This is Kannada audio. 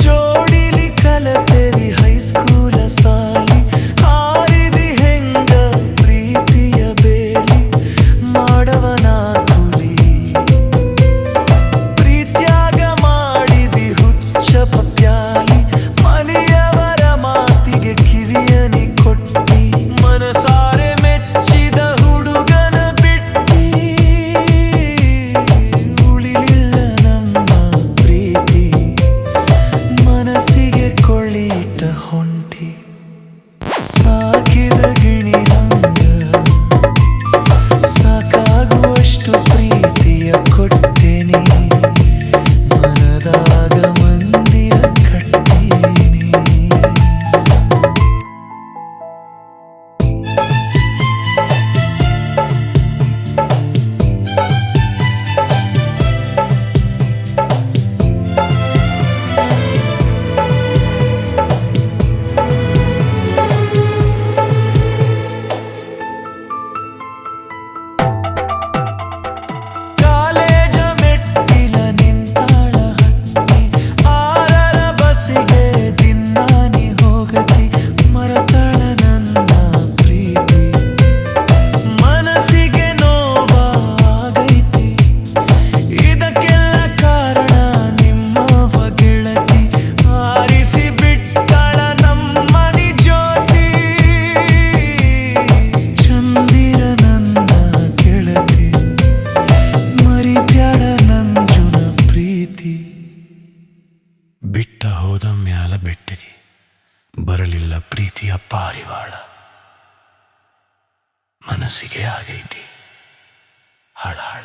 ಜೋಡಿಲಿ ಕಲತೆವಿ ಹೈಸ್ಕೂಲ ಸಾಲಿ ಹಾರಿದಿ ಹೆಂಗ ಪ್ರೀತಿಯ ಬೇಲಿ ಮಾಡವನ ಕೂಲಿ ಪ್ರೀತ್ಯಾಗ ಮಾಡಿದಿ ಹುಚ್ಚ ಪಪ್ಯಾಲಿ ಮನೆಯವರ ಮಾತಿಗೆ ಕಿವಿಯನಿ ಕೊಟ್ಟಿ ಮನಸಾರೆ ಮೆಚ್ಚಿದ ಹುಡುಗನ ಬಿಟ್ಟಿ ಉಳಿಲಿಲ್ಲ ನಮ್ಮ ಪ್ರೀತಿ ಮನಸ್ಸಿಗೆ ಕೊಳ್ಳಿಟ್ಟ ಹೊಂಟಿ ಸಾಕಿದ ಗಿಣಿ ಹಂಗ ಸಾಕಾಗುವಷ್ಟು ಪ್ರೀತಿಯ ಕೊಟ್ಟೇನಿ ಮನದಾಗ ಮಂದಿರ ಕಟ್ಟೀನಿ ಕಾಲೇಜ ಮೆಟ್ಟಿಲ ನಿಂತಾಳ ಹತ್ತಿ ಆರರ ಬಸ್ಸಿಗೆ ದಿನಾನಿ ಹೋಗತಿ ಮರತಾಳ ನನ್ನ ಪ್ರೀತಿ ಮನಸ್ಸಿಗೆ ನೋವಾಗೈತಿ ಇದಕ್ಕೆಲ್ಲ ಕಾರಣ ನಿಮ್ಮವ ಗೆಳತಿ ಆರಿಸಿ ಬಿಟ್ಟಾಳ ನಮ್ಮನಿ ಜ್ಯೋತಿ ಚಂದಿರ ನನ್ನ ಗೆಳತಿ ಮರಿಬ್ಯಾಡ ನಂಜುನ ಪ್ರೀತಿ ಬಿಟ್ಟ ಹೋದ ಮ್ಯಾಲ ಬೆಟ್ಟದಿ ಬರಲಿಲ್ಲ ಪ್ರೀತಿಯ ಪಾರಿವಾಳ ಮನಸ್ಸಿಗೆ ಆಗೈತಿ ಹಳಹಳ